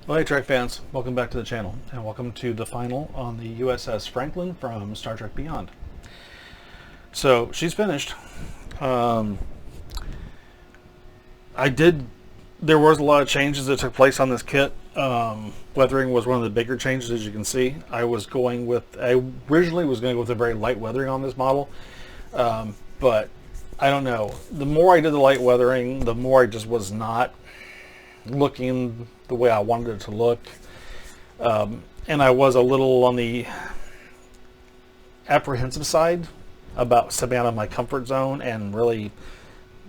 Well, hey Trek fans, welcome back to the channel, and welcome to the final on the USS Franklin from Star Trek Beyond. So, she's finished. Um, there was a lot of changes that took place on this kit. Weathering was one of the bigger changes, as you can see. I originally was going to go with a very light weathering on this model, but I don't know. The more I did the light weathering, the more I just was not looking the way I wanted it to look. And I was a little on the apprehensive side about stepping out of my comfort zone and really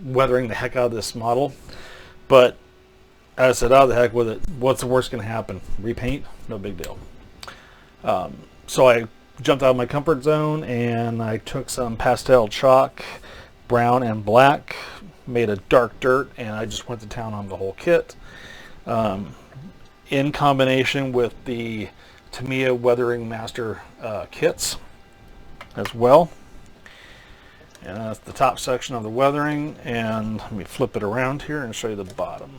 weathering the heck out of this model. But I said, oh, the heck with it. What's the worst going to happen? Repaint? No big deal. So I jumped out of my comfort zone and I took some pastel chalk, brown and black, made a dark dirt, and I just went to town on the whole kit. In combination with the Tamiya Weathering Master kits as well. And that's the top section of the weathering, and let me flip it around here and show you the bottom.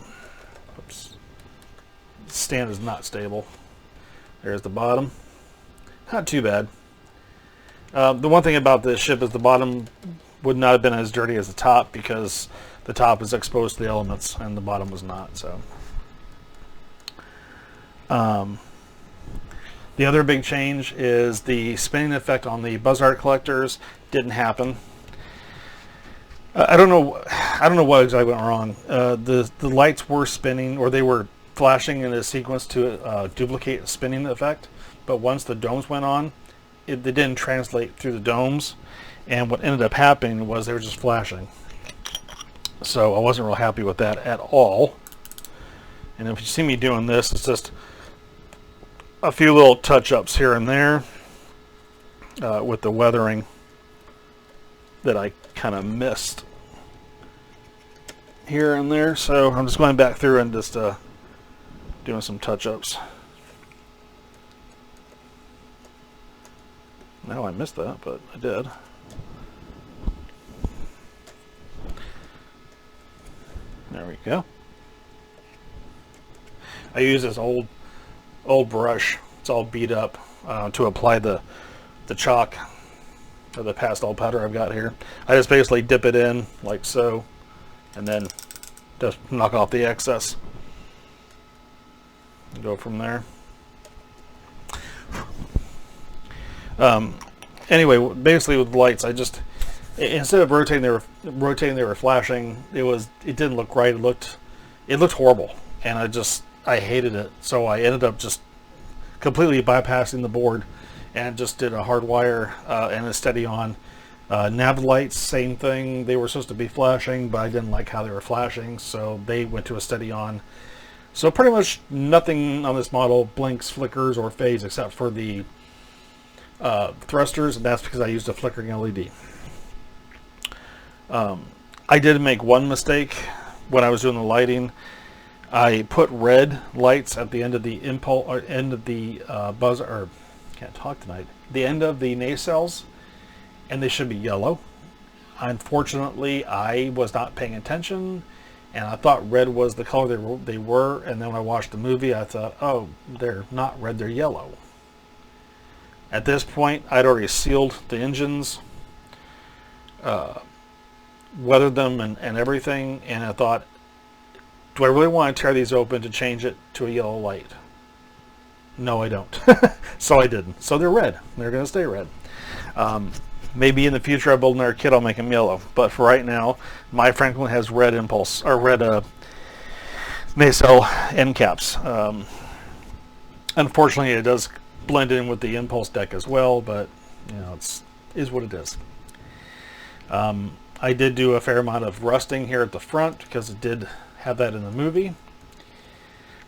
Oops. The stand is not stable. There's the bottom. Not too bad. The one thing about this ship is the bottom would not have been as dirty as the top because the top is exposed to the elements and the bottom was not. So the other big change is the spinning effect on the buzz art collectors didn't happen. I don't know what exactly went wrong. The lights were spinning, or they were flashing in a sequence to duplicate a spinning effect, but once the domes went on, they didn't translate through the domes, and what ended up happening was they were just flashing. So I wasn't real happy with that at all. And if you see me doing this, it's just a few little touch-ups here and there with the weathering that I kind of missed here and there. So I'm just going back through and just doing some touch-ups. Now I missed that, but I did. There we go. I use this old brush. It's all beat up to apply the chalk or the pastel powder I've got here. I just basically dip it in like so, and then just knock off the excess. Go from there. Anyway, basically with the lights, I just, instead of rotating they were flashing. It didn't look right. It looked horrible, and I hated it. So I ended up just completely bypassing the board and just did a hard wire and a steady on. Nav lights, same thing. They were supposed to be flashing, but I didn't like how they were flashing, so they went to a steady on. So pretty much nothing on this model blinks, flickers, or fades except for the thrusters, and that's because I used a flickering LED. I did make one mistake when I was doing the lighting. I put red lights at the end of the impulse, or end of the buzzer, or can't talk tonight. The end of the nacelles, and they should be yellow. Unfortunately, I was not paying attention, and I thought red was the color they were. And then when I watched the movie, I thought, oh, they're not red, they're yellow. At this point, I'd already sealed the engines, weathered them and everything, and I thought, do I really want to tear these open to change it to a yellow light? No, I don't. So I didn't. So they're red. They're going to stay red. Maybe in the future I build another kit, I'll make them yellow. But for right now, my Franklin has red impulse, or red nacelle end caps. Unfortunately, it does blend in with the impulse deck as well, but you know, is what it is. I did do a fair amount of rusting here at the front because it did have that in the movie.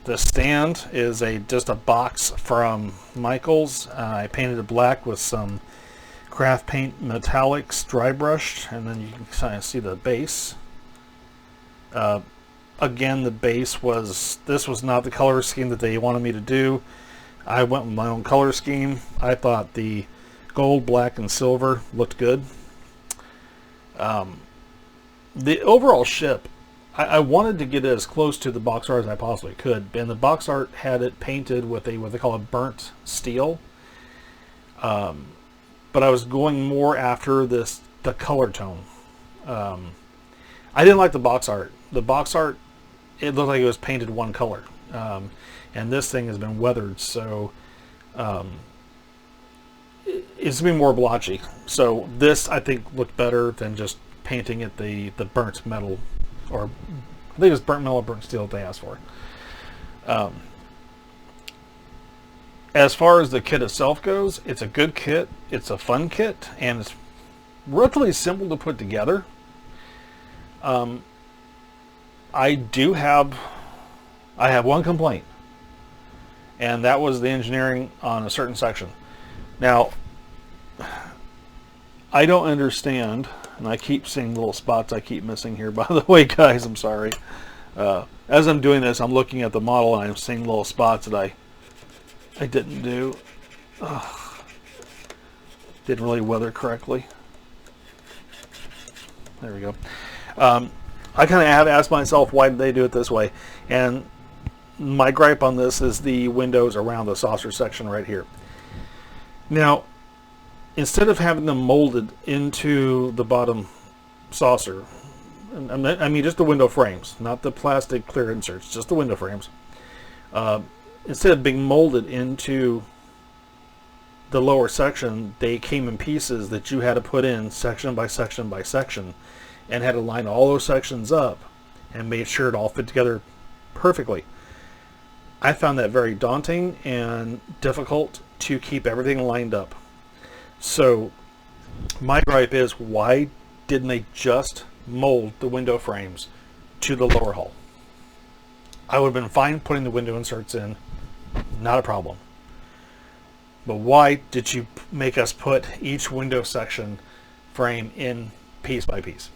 The stand is just a box from Michaels. I painted it black with some craft paint metallics dry brushed, and then you can kind of see the base. Again, the base this was not the color scheme that they wanted me to do. I went with my own color scheme. I thought the gold, black, and silver looked good. The overall ship, I wanted to get it as close to the box art as I possibly could, and the box art had it painted with a what they call a burnt steel. But I was going more after the color tone. I didn't like the box art. The box art, it looked like it was painted one color, and this thing has been weathered, so it's been more blotchy. So this, I think, looked better than just painting it the burnt metal, or I think it was burnt metal or burnt steel that they asked for. As far as the kit itself goes, it's a good kit, it's a fun kit, and it's relatively simple to put together. I have one complaint, and that was the engineering on a certain section. Now, I don't understand, and I keep seeing little spots I keep missing here, by the way, guys, I'm sorry. As I'm doing this, I'm looking at the model and I'm seeing little spots that I didn't do. Didn't really weather correctly. There we go. I kind of have asked myself, why did they do it this way? And my gripe on this is the windows around the saucer section right here. Now, instead of having them molded into the bottom saucer, I mean just the window frames, not the plastic clear inserts, just the window frames. Instead of being molded into the lower section, they came in pieces that you had to put in section by section by section, and had to line all those sections up and made sure it all fit together perfectly. I found that very daunting and difficult to keep everything lined up. So my gripe is, why didn't they just mold the window frames to the lower hull? I would have been fine putting the window inserts in, not a problem. But why did you make us put each window section frame in piece by piece?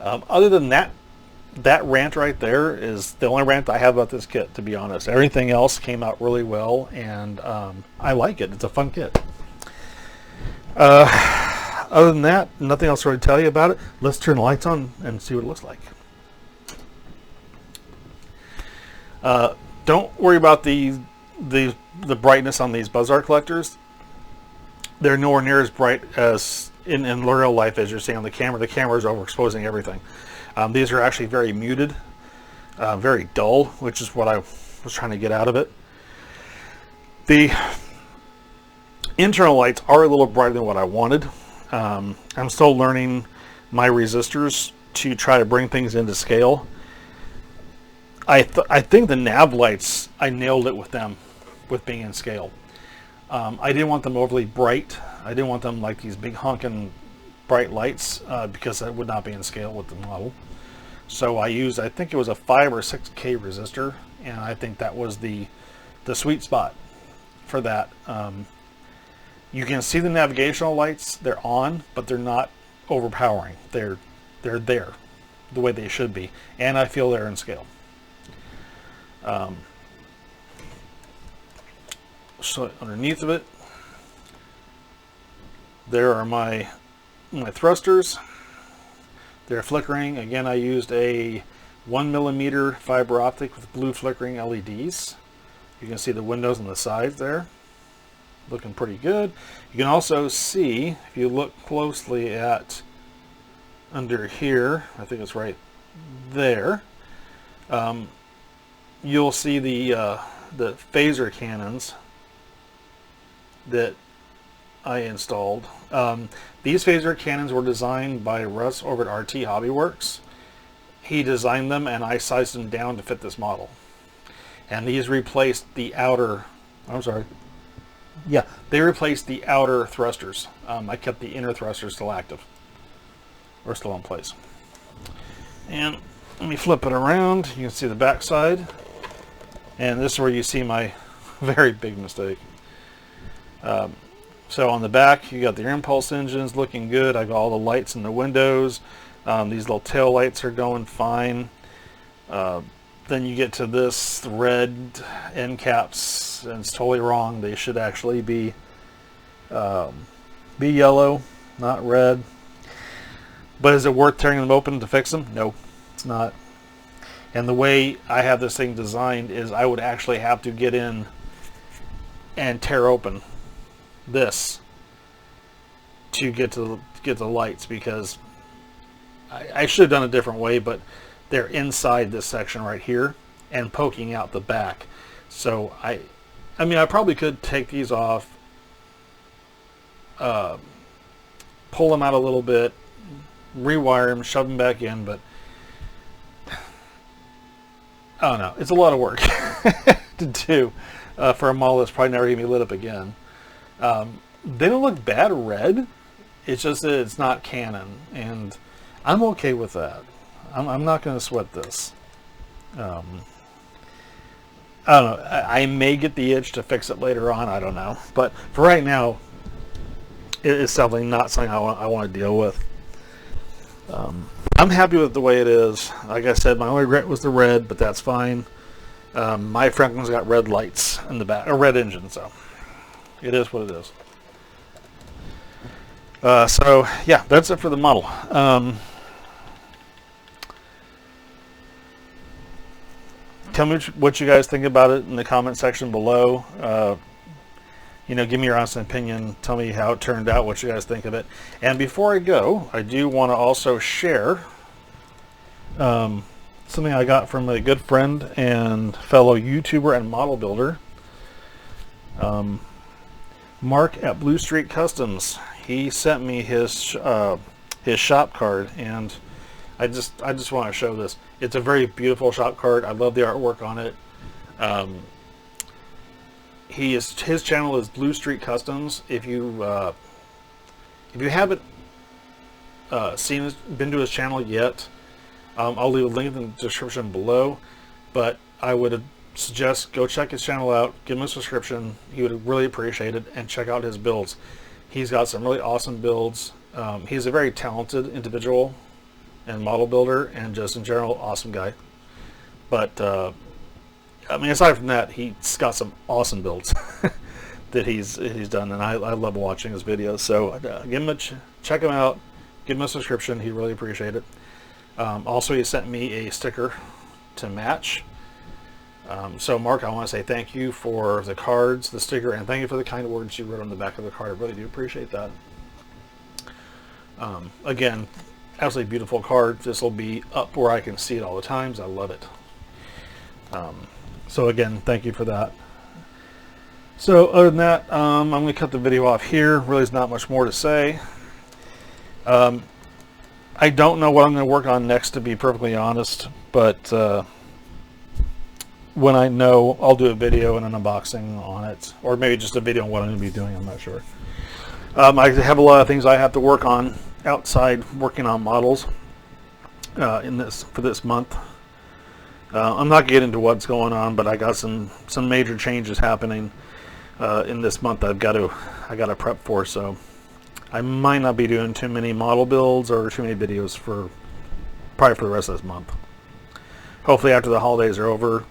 Other than that rant right there is the only rant I have about this kit, to be honest. Everything else came out really well, and I like it. It's a fun kit. Other than that, nothing else to really tell you about it. Let's turn the lights on and see what it looks like. Don't worry about the brightness on these Buzzart collectors. They're nowhere near as bright as in real life as you're seeing on the camera. The camera is overexposing everything. These are actually very muted, very dull, which is what I was trying to get out of it. The internal lights are a little brighter than what I wanted. I'm still learning my resistors to try to bring things into scale. I think the nav lights, I nailed it with them, with being in scale. I didn't want them overly bright. I didn't want them like these big honking bright lights because that would not be in scale with the model. So I used, I think it was a 5 or 6K resistor, and I think that was the sweet spot for that. You can see the navigational lights, they're on, but they're not overpowering. They're there the way they should be, and I feel they're in scale. So underneath of it, there are my thrusters. They're flickering. Again, I used a 1mm fiber optic with blue flickering LEDs. You can see the windows on the sides there, looking pretty good. You can also see, if you look closely at under here, I think it's right there, you'll see the phaser cannons that I installed. These phaser cannons were designed by Russ over at RT Hobby Works. He designed them, and I sized them down to fit this model. And these replaced the outer, I'm sorry, yeah, they replaced the outer thrusters. I kept the inner thrusters still active, or still in place. And let me flip it around. You can see the back side. And this is where you see my very big mistake. So on the back, you got the impulse engines looking good. I got all the lights in the windows. These little tail lights are going fine. Then you get to this red end caps, and it's totally wrong. They should actually be yellow, not red. But is it worth tearing them open to fix them? No. It's not. And the way I have this thing designed is I would actually have to get in and tear open this to get the lights, because I should have done a different way, but they're inside this section right here and poking out the back. So I mean, I probably could take these off, pull them out a little bit, rewire them, shove them back in, but I don't know. It's a lot of work to do for a model that's probably never going to be lit up again. They don't look bad red. It's just that it's not Canon, and I'm okay with that. I'm not going to sweat this. I don't know. I may get the itch to fix it later on. I don't know. But for right now, it is definitely not something I want to deal with. I'm happy with the way it is. Like I said, my only regret was the red, but that's fine. My Franklin's got red lights in the back, a red engine, so it is what it is. So yeah, that's it for the model. Tell me what you guys think about it in the comment section below. You know, give me your honest opinion. Tell me how it turned out, what you guys think of it. And before I go, I do want to also share something I got from a good friend and fellow YouTuber and model builder, Mark at Blue Street Customs. He sent me his shop card, and I just want to show this. It's a very beautiful shop card. I love the artwork on it. His channel is Blue Street Customs. If you haven't been to his channel yet, I'll leave a link in the description below. But I would suggest go check his channel out, give him a subscription. He would really appreciate it, and check out his builds. He's got some really awesome builds. He's a very talented individual and model builder, and just in general, awesome guy. But I mean, aside from that, he's got some awesome builds that he's done, and I love watching his videos. So give him check him out, give him a subscription. He'd really appreciate it. Also, he sent me a sticker to match. So Mark, I want to say thank you for the cards, the sticker, and thank you for the kind words you wrote on the back of the card. I really do appreciate that. Again, absolutely beautiful card. This will be up where I can see it all the times. I love it. So again, thank you for that. So other than that, I'm going to cut the video off here. Really, there's not much more to say. I don't know what I'm going to work on next, to be perfectly honest, but when I know, I'll do a video and an unboxing on it, or maybe just a video on what I'm going to be doing. I'm not sure. I have a lot of things I have to work on outside working on models for this month. I'm not getting into what's going on, but I got some major changes happening in this month. I got to prep for, so I might not be doing too many model builds or too many videos probably for the rest of this month. Hopefully after the holidays are over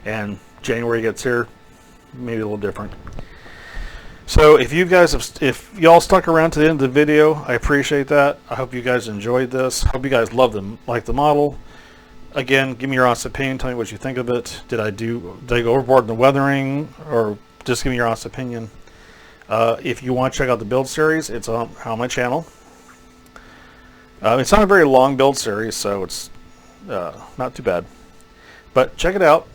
and January gets here, maybe a little different. So if y'all stuck around to the end of the video, I appreciate that. I hope you guys enjoyed this. Hope you guys loved them, like the model. Again, give me your honest opinion. Tell me what you think of it. Did I go overboard in the weathering, or just give me your honest opinion? If you want to check out the build series, it's on my channel. It's not a very long build series, so it's not too bad. But check it out.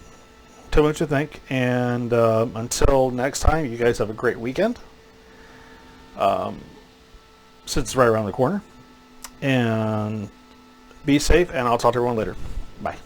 Tell me what you think, and until next time, you guys have a great weekend. Since it's right around the corner, and be safe, and I'll talk to everyone later. Bye.